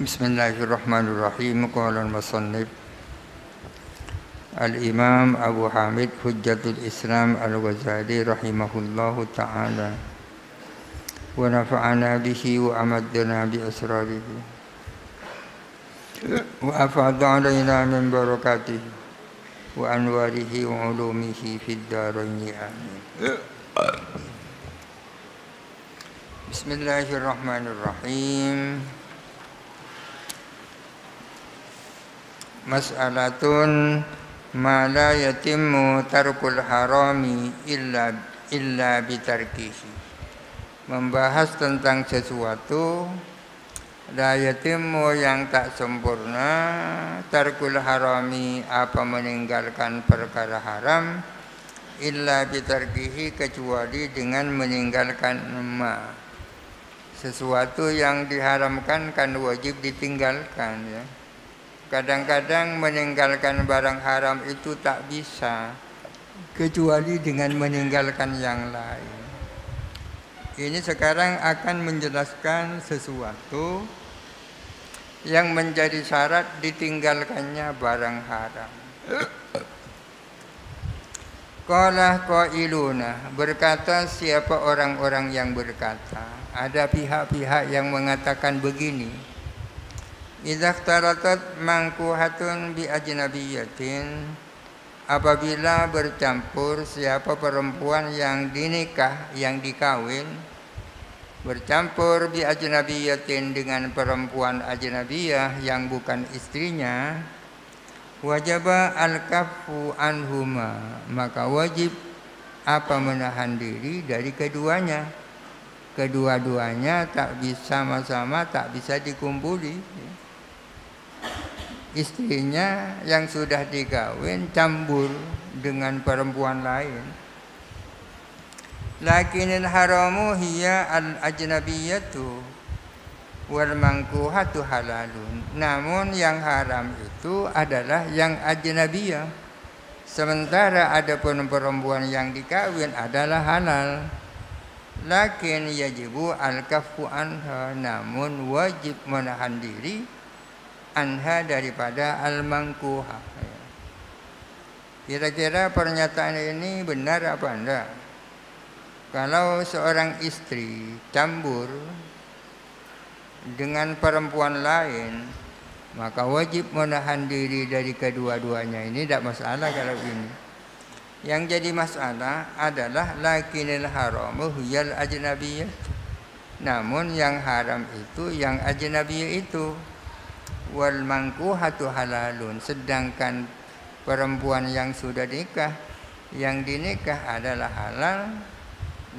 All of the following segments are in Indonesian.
Bismillahirrahmanirrahim. Qala al-musannif Al-Imam Abu Hamid Hujjatul Islam Al-Ghazali rahimahullahu ta'ala wa nafa'ana bihi wa amaddana bi asrarihi wa afadha alaina min barakatihi wa anwarihi wa ulumihi fid darain amin. Bismillahirrahmanirrahim. Mas'alatun ma la yatimmu tarkul harami illa bitarkihi. Membahas tentang sesuatu la yatimmu yang tak sempurna tarkul harami, apa meninggalkan perkara haram, illa bitarkihi, kecuali dengan meninggalkan ma. Sesuatu yang diharamkan kan wajib ditinggalkan, ya. Kadang-kadang meninggalkan barang haram itu tak bisa kecuali dengan meninggalkan yang lain. Ini sekarang akan menjelaskan sesuatu yang menjadi syarat ditinggalkannya barang haram. Qala qailuna, berkata siapa orang-orang yang berkata. Ada pihak-pihak yang mengatakan begini. Idza ikhtalatat mangkuhatun bi ajnabiyatin, apabila bercampur siapa perempuan yang dinikah, yang dikawin, bercampur bi ajnabiyatin dengan perempuan ajnabiyah yang bukan istrinya, wajaba al-kaffu anhuma, maka wajib apa menahan diri dari keduanya. Kedua-duanya tak bisa sama-sama, tak bisa dikumpuli. Istrinya yang sudah dikawin campur dengan perempuan lain. Lakinil haramu hiya al-ajnabiyatu wal mangkuhatu halalun. Namun yang haram itu adalah yang ajnabiyah. Sementara adapun perempuan yang dikawin adalah halal. Lakin yajibu al-kaffu anha, namun wajib menahan diri anha daripada al-mangkuha. Kira-kira pernyataan ini benar apa enggak? Kalau seorang istri campur dengan perempuan lain, maka wajib menahan diri dari kedua-duanya. Ini tidak masalah kalau ini. Yang jadi masalah adalah lakinil haramu hiyal ajnabiyah. Namun yang haram itu yang ajnabiyah itu. Wal mangkuhatu halalun, sedangkan perempuan yang sudah nikah, yang dinikah adalah halal.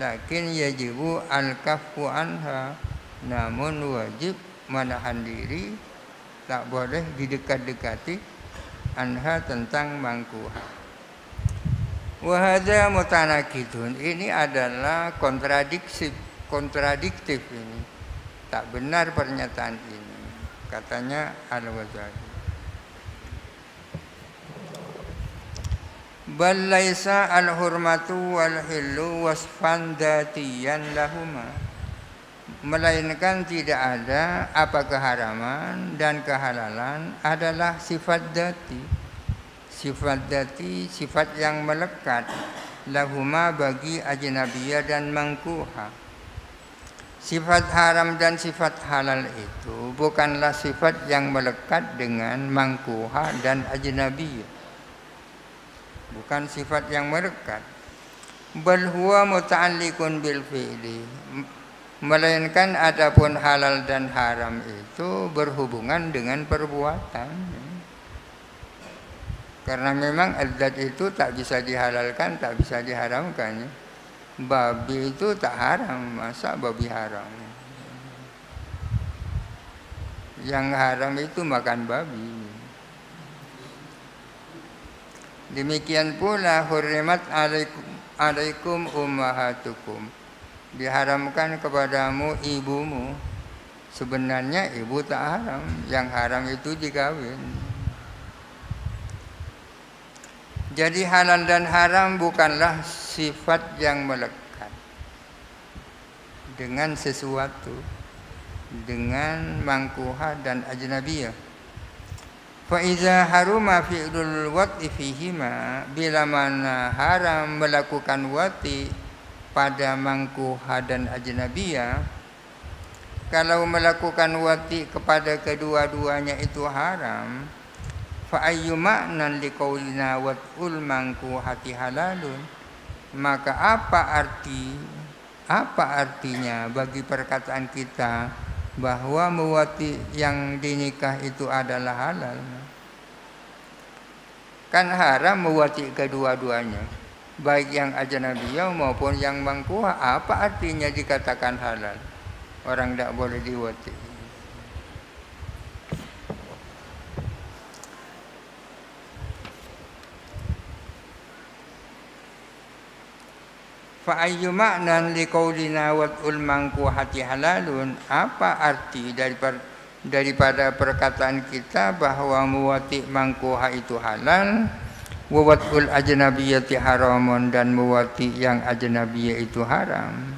Lakin yajibu al-kaffu anha, namun wajib menahan diri, tak boleh didekat-dekati anha tentang mangkuha. Wa hadza mutanaqidun, ini adalah kontradiktif ini. Tak benar pernyataan ini, katanya Al-Ghazali. Bal laisa al-hurmatu wal hillu wasfan dzatiyan lahuma, melainkan tidak ada apa keharaman dan kehalalan adalah sifat dzati. Sifat dzati, sifat yang melekat, lahuma bagi ajnabiyah dan mangkuha. Sifat haram dan sifat halal itu bukanlah sifat yang melekat dengan mangkuha dan ajnabiyah. Bukan sifat yang melekat. Bal huwa muta'alliqun bil fi'li, melainkan adapun halal dan haram itu berhubungan dengan perbuatan. Karena memang adzat itu tak bisa dihalalkan, tak bisa diharamkan. Babi itu tak haram, masa babi haram? Yang haram itu makan babi. Demikian pula hurrimat alaikum ummahatukum, diharamkan kepadamu ibumu. Sebenarnya ibu tak haram, yang haram itu dikawin. Jadi halal dan haram bukanlah sifat yang melekat dengan sesuatu. dengan mangkuha dan ajnabiyah. Fa iza haruma fi'lul wat'i fihima, bila mana haram melakukan wati pada mangkuha dan ajnabiyah, kalau melakukan wati kepada kedua-duanya itu haram, fa ayyu ma'nan liqaulina wat'ul mangkuhati halalun, maka apa artinya bagi perkataan kita bahwa mewati yang dinikah itu adalah halal? Kan haram mewati kedua-duanya, baik yang ajnabiyah maupun yang mangkuha. Apa artinya dikatakan halal? Orang tidak boleh diwati. Fa ayyu ma'nan liqaulina wat'ul mangkuhati halalun, apa arti daripada perkataan kita bahwa muwati mangkuha itu halal, wa wat'ul ajnabiyyati haramun, dan muwati yang ajnabiyah itu haram.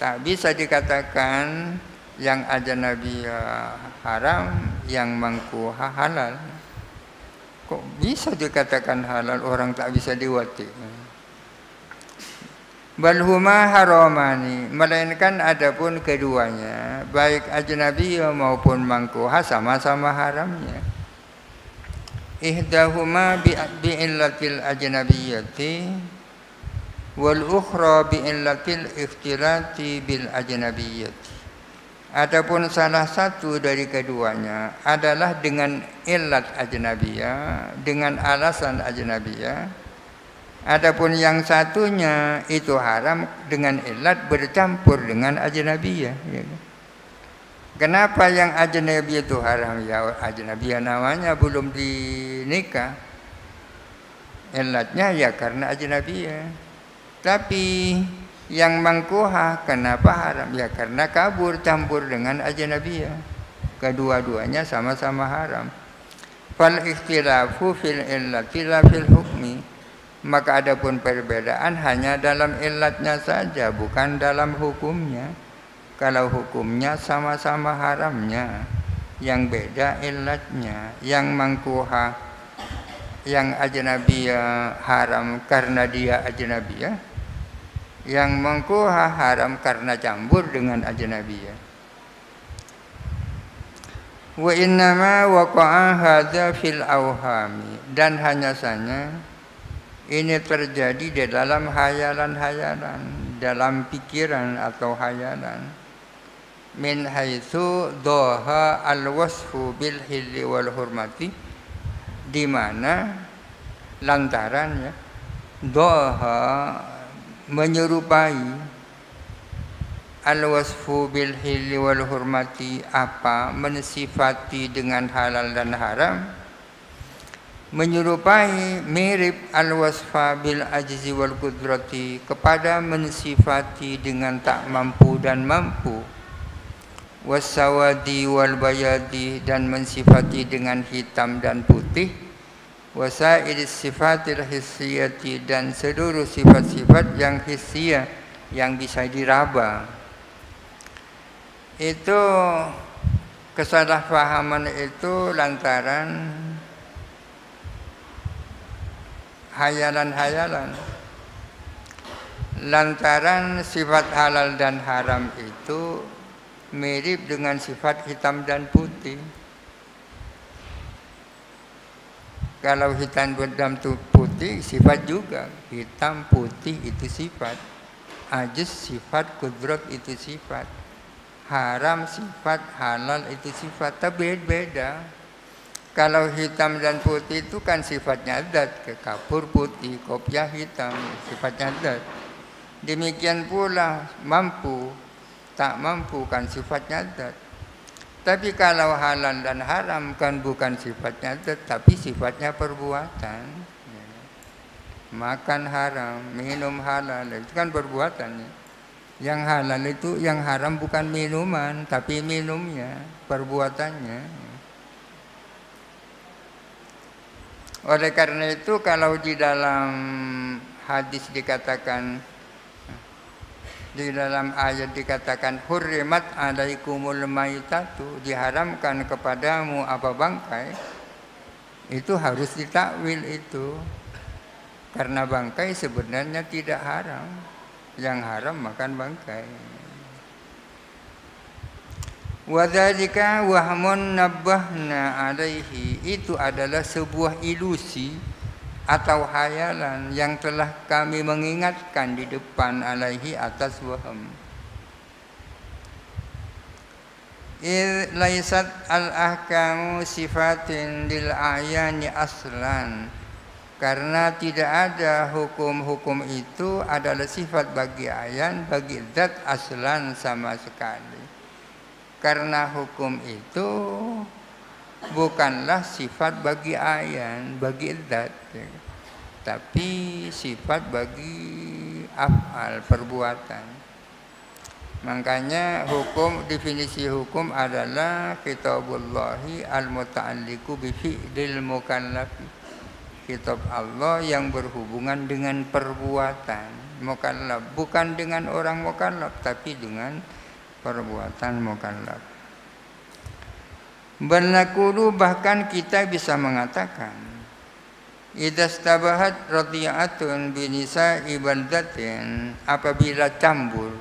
Tak bisa dikatakan yang ajnabiyah haram, yang mangkuha halal. Kok bisa dikatakan halal orang tak bisa diwati? Balhuma haramani, melainkan adapun keduanya, baik ajnabiyah maupun mangkuha, sama-sama haramnya. Ihdahuma bi'illatil ajnabiyyati wal ukhra bi'illatil ikhtilati bil ajnabiyyati. Adapun salah satu dari keduanya adalah dengan illat ajnabiyah, dengan alasan ajnabiyah. Adapun yang satunya itu haram dengan illat bercampur dengan ajnabiyah. Kenapa yang ajnabiyah itu haram? Ya ajnabiyah namanya belum dinikah. Illatnya ya karena ajnabiyah. Tapi yang mangkuha kenapa haram? Ya karena kabur campur dengan ajnabiyah. Kedua-duanya sama-sama haram. Fal ikhtilafu fil illati la fil hukmi. Maka adapun perbedaan hanya dalam illatnya saja, bukan dalam hukumnya. Kalau hukumnya sama-sama haramnya, yang beda illatnya. Yang mangkuha, yang ajnabiyah haram karena dia ajnabiyah, yang mangkuha haram karena campur dengan ajnabiyah. Wa innama waqa'a hadza fil awhami, dan hanya saja ini terjadi di dalam hayalan-hayalan, dalam pikiran atau hayalan. Min haitsu dhaha al-wasfu bil hilli wal hurmati, di mana lantaran ya dhaha menyerupai al-wasfu bil hilli wal hurmati, apa mensifati dengan halal dan haram, menyerupai mirip al-wasfa bil ajzi wal qudrati, kepada mensifati dengan tak mampu dan mampu, wasawadi wal bayadi, dan mensifati dengan hitam dan putih, wasairis sifatil hissiyati, dan seluruh sifat-sifat yang hissiyah yang bisa diraba. Itu kesalahpahaman itu lantaran hayalan-hayalan, lantaran sifat halal dan haram itu mirip dengan sifat hitam dan putih. Kalau hitam dan putih sifat juga, hitam putih itu sifat, ajiz sifat, kudrat itu sifat, haram sifat, halal itu sifat, tapi beda. Kalau hitam dan putih itu kan sifatnya zat, kapur putih, kopiah hitam, sifatnya zat. Demikian pula mampu, tak mampu kan sifatnya zat. Tapi kalau halal dan haram kan bukan sifatnya zat, tapi sifatnya perbuatan. Makan haram, minum halal, itu kan perbuatan. Yang halal itu, yang haram bukan minuman, tapi minumnya, perbuatannya. Oleh karena itu kalau di dalam hadis dikatakan Di dalam ayat dikatakan hurrimat alaikumul maitatu, diharamkan kepadamu apa bangkai, itu harus ditakwil itu. Karena bangkai sebenarnya tidak haram. Yang haram makan bangkai. Wadzalika wahmun nabbahna alaihi, itu adalah sebuah ilusi atau hayalan yang telah kami mengingatkan di depan alaihi atas waham. Laisat al-ahkamu sifatin lil ayani aslan, karena tidak ada hukum-hukum itu adalah sifat bagi ayan, bagi zat aslan sama sekali. Karena hukum itu bukanlah sifat bagi ayan, bagi zat, tapi sifat bagi af'al, perbuatan. Makanya hukum, definisi hukum adalah kitabullahi al-muta'alliqu bi fi'lil mukallafi. Kitab Allah yang berhubungan dengan perbuatan mukallaf, bukan dengan orang mukallaf, tapi dengan perbuatan mukallaf. Bernakulu, bahkan kita bisa mengatakan, idastabahat radiyatun binisa ibaldatin, apabila campur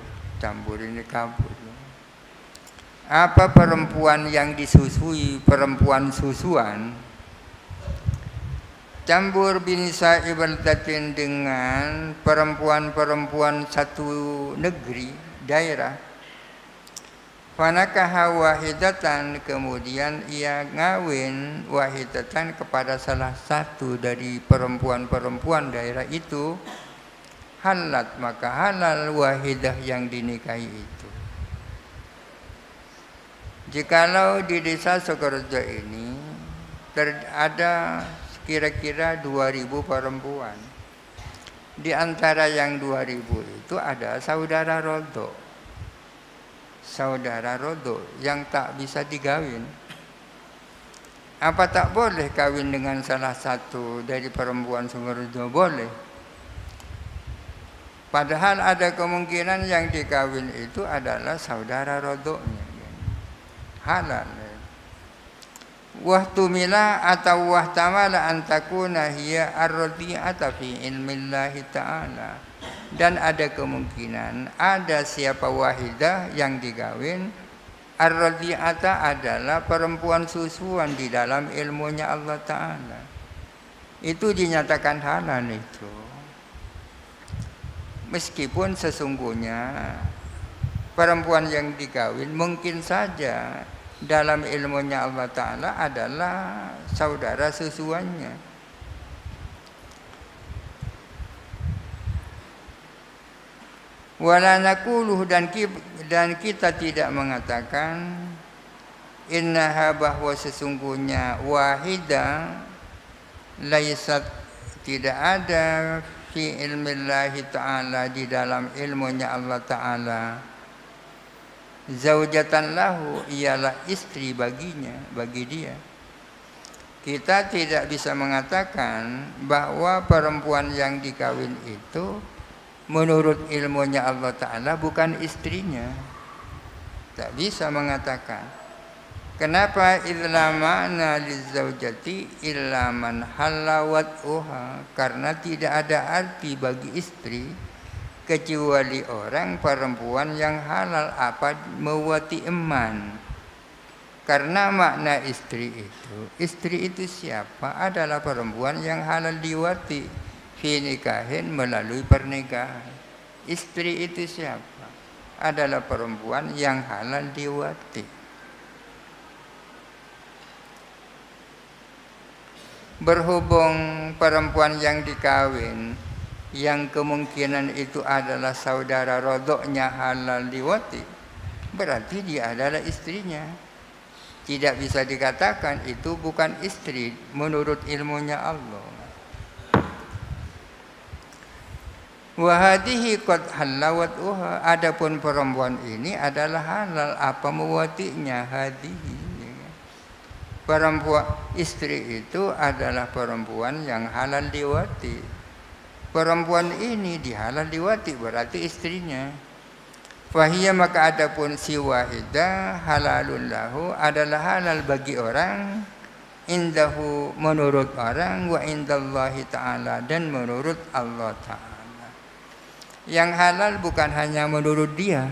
ini kabur. Apa perempuan yang disusui, perempuan susuan, campur binisa ibaldatin dengan perempuan-perempuan satu negeri, daerah, fanakaha wahidatan, kemudian ia ngawin wahidatan kepada salah satu dari perempuan-perempuan daerah itu, halat, maka halal wahidah yang dinikahi itu. Jikalau di desa Sukorejo ini ada kira-kira 2.000 perempuan, di antara yang 2.000 itu ada saudara rodok yang tak bisa digawin. Apa tak boleh kawin dengan salah satu dari perempuan Sukorejo? Boleh. Padahal ada kemungkinan yang dikawin itu adalah saudara rodoknya. Halal. Wahtumila atau wahtamala antakuna hiya ar-radi'ata fi ilmillahi ta'ala. Dan ada kemungkinan ada siapa wahidah yang digawin, ar-radi'ata adalah perempuan susuan di dalam ilmunya Allah Ta'ala. Itu dinyatakan halal itu. Meskipun sesungguhnya perempuan yang dikawin mungkin saja dalam ilmunya Allah Ta'ala adalah saudara susuannya. Wala naquluh, dan kita tidak mengatakan innaha, bahwa sesungguhnya wahidah, laisat, tidak ada fi ilmillahi ta'ala, di dalam ilmunya Allah Ta'ala, zaujatan lahu, ialah istri baginya, bagi dia. Kita tidak bisa mengatakan bahwa perempuan yang dikawin itu menurut ilmunya Allah Ta'ala bukan istrinya. Tak bisa mengatakan. Kenapa? Idza ma'na lizaujati illa man halawat uha, karena tidak ada arti bagi istri kecuali orang perempuan yang halal apa mewati eman. Karena makna istri itu siapa? Adalah perempuan yang halal diwati fi nikahin, melalui pernikahan. Istri itu siapa? Adalah perempuan yang halal diwati. Berhubung perempuan yang dikawin yang kemungkinan itu adalah saudara rodoknya halal diwati, berarti dia adalah istrinya. Tidak bisa dikatakan itu bukan istri menurut ilmunya Allah. Wa hadhihi qad halawat uha, adapun perempuan ini adalah halal apa mewatinya. Hadhihi, perempuan istri itu adalah perempuan yang halal diwati. Perempuan ini dihalal diwati, berarti istrinya. Fahiyya maka adapun si wahidah halalun lahu adalah halal bagi orang, indahu menurut orang, wa indallahi ta'ala dan menurut Allah ta'ala. Yang halal bukan hanya menurut dia,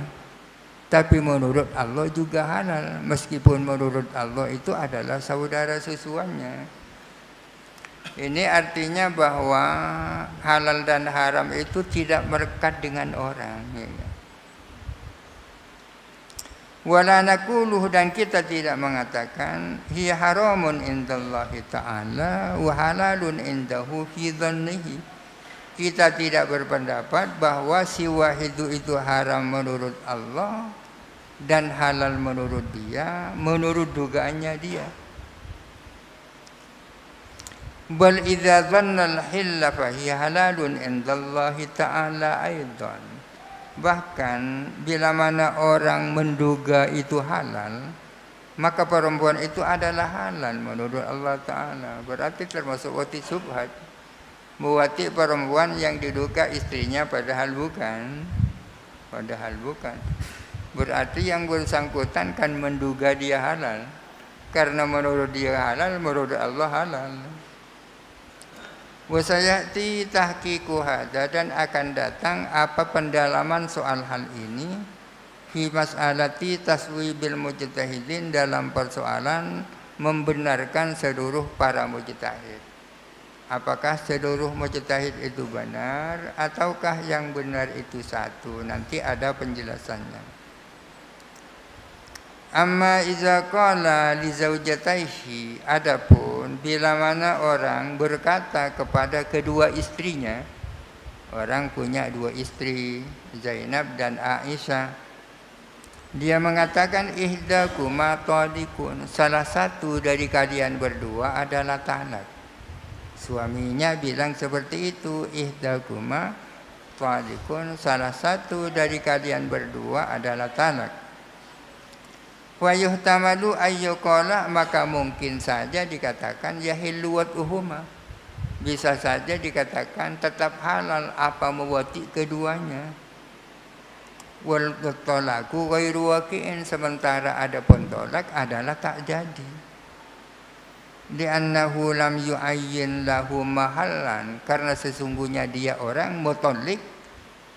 tapi menurut Allah juga halal. Meskipun menurut Allah itu adalah saudara susuannya. Ini artinya bahwa halal dan haram itu tidak merekat dengan orang. Wala naquluh dan kita tidak mengatakan hiya haramun indallahi ta'ala wa halalun indahu fi dhannihi. Kita tidak berpendapat bahwa si wahidu itu haram menurut Allah dan halal menurut dia, menurut dugaannya dia. Bal idza dhanna al-hilla fa hiya halalun indallahi ta'ala aidan. Bahkan bila mana orang menduga itu halal, maka perempuan itu adalah halal menurut Allah Ta'ala. Berarti termasuk wati subhat, mewati perempuan yang diduga istrinya padahal bukan. Berarti yang bersangkutan kan menduga dia halal, karena menurut dia halal, menurut Allah halal. Wasayati tahqiqu hadza dan akan datang apa pendalaman soal hal ini fi mas'alati taswibil mujtahidin dalam persoalan membenarkan seluruh para mujtahid. Apakah seluruh mujtahid itu benar ataukah yang benar itu satu? Nanti ada penjelasannya. Amma iza qala li zaujataihi, adapun bila mana orang berkata kepada kedua istrinya, orang punya dua istri, Zainab dan Aisyah, dia mengatakan ihdakuma tadikun, salah satu dari kalian berdua adalah talak. Suaminya bilang seperti itu, ihdakuma tadikun, salah satu dari kalian berdua adalah talak. Wa yuhtamalu ayyuqala, maka mungkin saja dikatakan yahillu wat'uhuma, bisa saja dikatakan tetap halal apa mewati keduanya. Wal talaku ghairu waqi'in, sementara ada pentolak adalah tak jadi. Li'annahu lam yu'ayyin lahu mahallan, karena sesungguhnya dia orang mutalik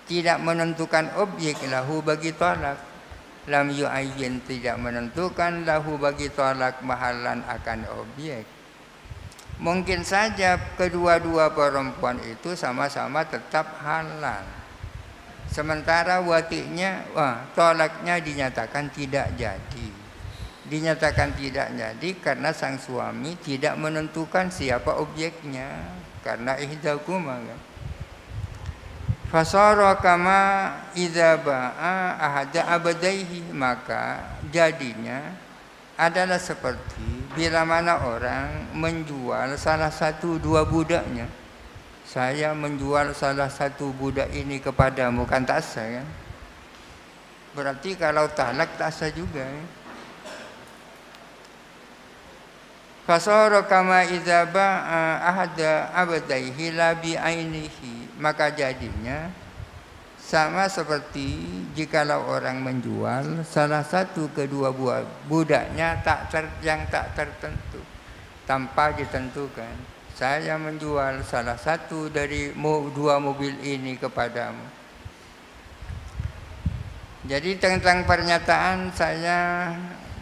tidak menentukan objek lahu bagi talak. Lam yu'ayyin tidak menentukan lahu bagi talak mahalan akan objek. Mungkin saja kedua-dua perempuan itu sama-sama tetap halal, sementara watinya, talaknya dinyatakan tidak jadi. Dinyatakan tidak jadi karena sang suami tidak menentukan siapa objeknya, karena ihdakuma kan. Fasara kama idza ba'a ahada abadaihi, maka jadinya adalah seperti bila mana orang menjual salah satu dua budaknya. Saya menjual salah satu budak ini kepadamu, kan tak sah kan? Berarti kalau talak tak sah juga kan? Fasara kama idza ba'a ahada abadaihi la bi ainihi, maka jadinya sama seperti jikalau orang menjual salah satu kedua buah budaknya yang tak tertentu, tanpa ditentukan. Saya menjual salah satu dari dua mobil ini kepadamu. Jadi tentang pernyataan saya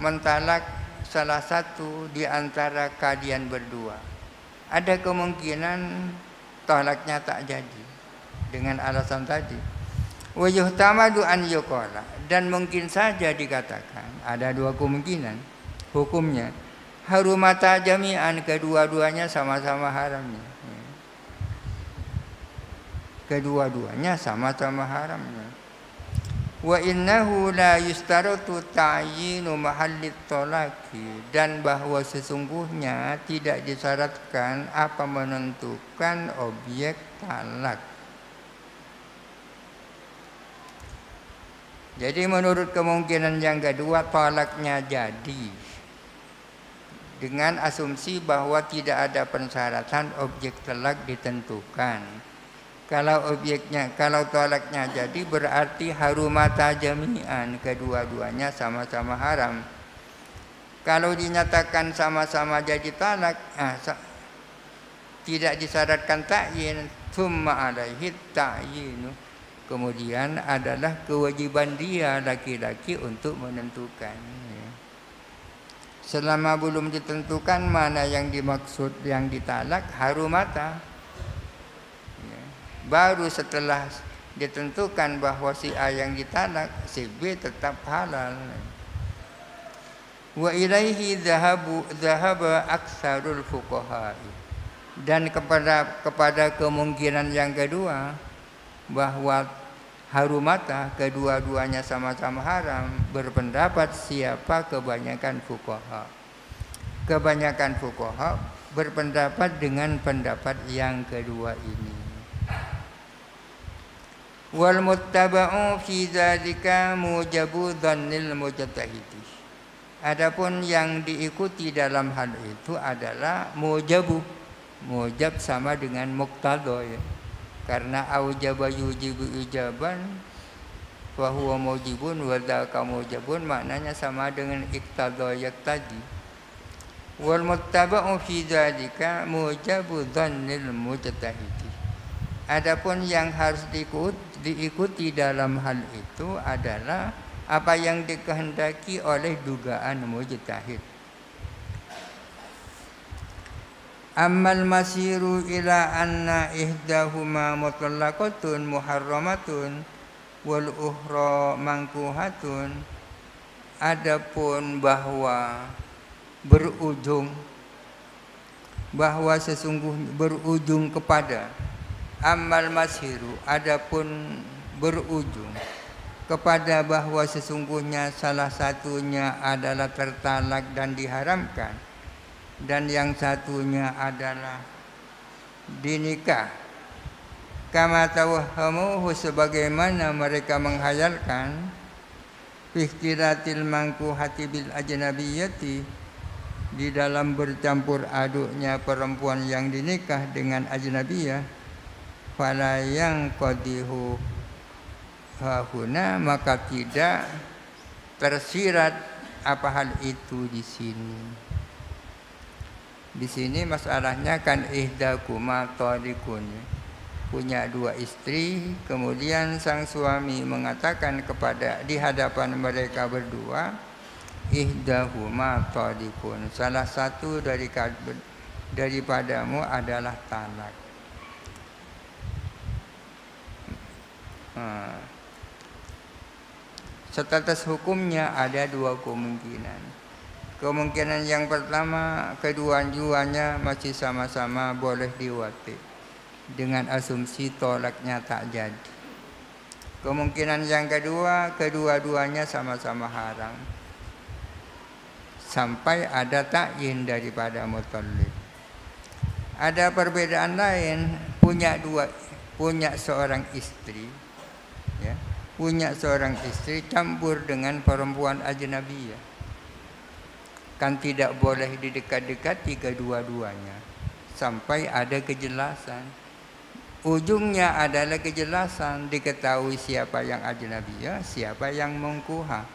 mentalak salah satu di antara kalian berdua, ada kemungkinan talaknya tak jadi dengan alasan tadi. Wa yuhtamadu an yuqala, dan mungkin saja dikatakan ada dua kemungkinan hukumnya. Harumata jami'an, kedua-duanya sama-sama haramnya. Kedua-duanya sama-sama haramnya. Wa innahu la yustaratu ta'yinu mahallit talaqi, dan bahwa sesungguhnya tidak disyaratkan apa menentukan objek talak. Jadi menurut kemungkinan yang kedua talaknya jadi dengan asumsi bahwa tidak ada persyaratan objek talak ditentukan. Kalau objeknya, kalau tolaknya jadi berarti harumata jami'an, kedua-duanya sama-sama haram. Kalau dinyatakan sama-sama jadi talak, tidak disyaratkan ta'yin, thumma alaihi ta'yinu. Kemudian adalah kewajiban dia laki-laki untuk menentukan. Selama belum ditentukan mana yang dimaksud yang ditalak, harumata. Baru setelah ditentukan bahwa si A yang ditalak, si B tetap halal. Wa ilaihi dhahaba aktsarul fuqaha. Dan kepada kemungkinan yang kedua, bahwa harumata kedua-duanya sama-sama haram, berpendapat siapa kebanyakan fuqaha. Kebanyakan fuqaha berpendapat dengan pendapat yang kedua ini. Wal muttaba'u fi dzalika mujabu dzannil mujtahidi. Adapun yang diikuti dalam hal itu adalah mujabu. Mujab sama dengan muqtada ya. Karena aujaba yujibu ijaban wa huwa mujibun wa dzaka mujabun, maknanya sama dengan iqtada yaqtadi. Wal muttaba'u fi dzalika mujabu dzannil mujtahidi. Adapun yang harus diikuti dalam hal itu adalah apa yang dikehendaki oleh dugaan mujtahid. Ammal masiru ila anna ihdahuma mutlaqatun muharramatun wal ukhra mankuhatun. Adapun bahwa sesungguhnya berujung kepada amal masiru, adapun berujung kepada bahwa sesungguhnya salah satunya adalah tertalak dan diharamkan, dan yang satunya adalah dinikah. Kama tawahhamuhu, sebagaimana mereka menghayalkan, ihtiratil mangkuhati bil ajnabiyyati, di dalam bercampur aduknya perempuan yang dinikah dengan ajnabiyah. Fala yang qadihu hahuna, maka tidak tersirat apa hal itu di sini. Di sini masalahnya kan ihdakuma taliqun, punya dua istri, kemudian sang suami mengatakan kepada di hadapan mereka berdua, ihdahuma taliqun, salah satu daripadamu adalah talak. Status hukumnya ada dua kemungkinan. Kemungkinan yang pertama, kedua-duanya masih sama-sama boleh diwati dengan asumsi tolaknya tak jadi. Kemungkinan yang kedua, kedua-duanya sama-sama haram sampai ada ta'yin daripada mutallib. Ada perbedaan lain, punya seorang istri, ya, punya seorang istri campur dengan perempuan ajnabiyah, kan tidak boleh didekat-dekati kedua-duanya sampai ada kejelasan. Ujungnya adalah kejelasan, diketahui siapa yang ajnabiyah, siapa yang mungkuha.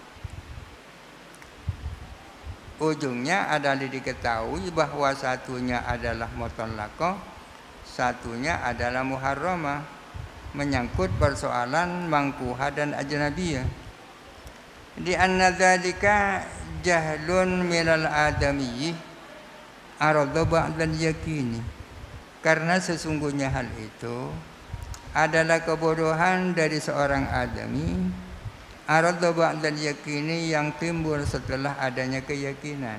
Ujungnya adalah diketahui bahwa satunya adalah mutallaqah, satunya adalah muharramah, menyangkut persoalan mangkuha dan ajnabiyah. Di anna dzalika jahlun minal adamiyyi arada ba'dal yakini, karena sesungguhnya hal itu adalah kebodohan dari seorang adami, arada ba'dal yakini, yang timbul setelah adanya keyakinan.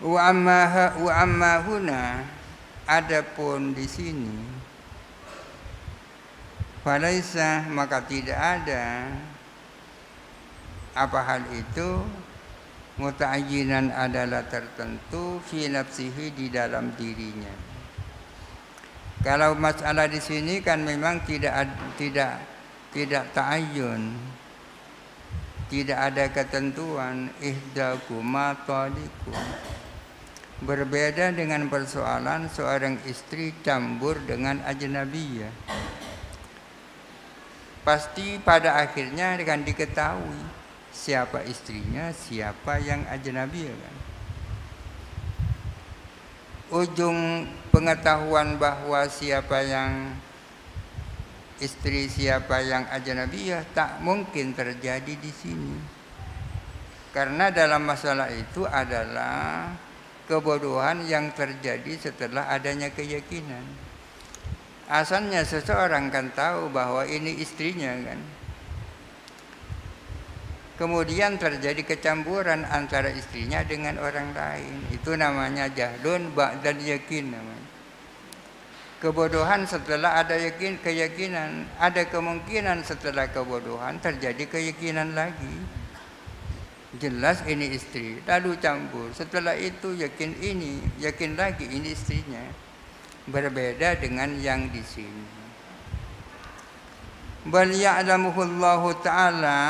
Wa amma huna, adapun di sini, falaisa, maka tidak ada Apa hal itu? Muta'ayyinan adalah tertentu fi nafsihi, di dalam dirinya. Kalau masalah di sini kan memang tidak ta'ayyun, tidak ada ketentuan. Ihdakuma taliqun. Berbeda dengan persoalan seorang istri campur dengan ajnabiyah. Pasti pada akhirnya akan diketahui siapa istrinya, siapa yang ajnabiyah kan. Ujung pengetahuan bahwa siapa yang istri, siapa yang ajnabiyah tak mungkin terjadi di sini. Karena dalam masalah itu adalah kebodohan yang terjadi setelah adanya keyakinan. Asalnya seseorang kan tahu bahwa ini istrinya kan. Kemudian terjadi kecampuran antara istrinya dengan orang lain. Itu namanya jahlun ba'dal yakin namanya. Kebodohan setelah ada keyakinan. Ada kemungkinan setelah kebodohan terjadi keyakinan lagi. Jelas ini istri, lalu campur. Setelah itu yakin lagi ini istrinya. Berbeda dengan yang di sini. Bal ya'lamuhu Allah Ta'ala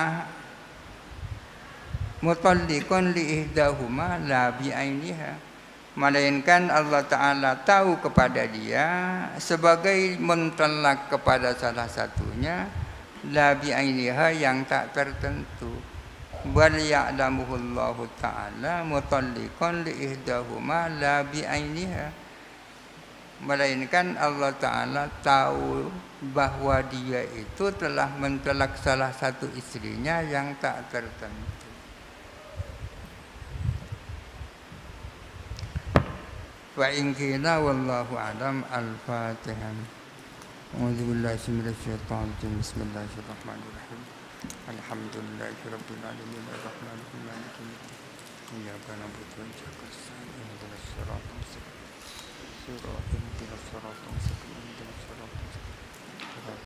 mutalliqun li ihdahuma la bi'ainiha, melainkan Allah Ta'ala tahu kepada dia sebagai mentalak kepada salah satunya, la bi'ainiha, yang tak tertentu. Bal ya'lamuhu Allah Ta'ala mutalliqun li ihdahuma la bi'ainiha, melainkan Allah Ta'ala tahu bahwa dia itu telah mentalak salah satu istrinya yang tak tertentu. Wa in qila wallahu a'lam. Al-Fatihah. A'udzu billahi minasyaitonir rajim. Bismillahirrahmanirrahim. Alhamdulillahi rabbil alamin arrahmanir rahim maliki yaumiddin. Iyyaka na'budu wa iyyaka nasta'in. Ihdinas siratal mustaqim. Ihdinas siratal mustaqim.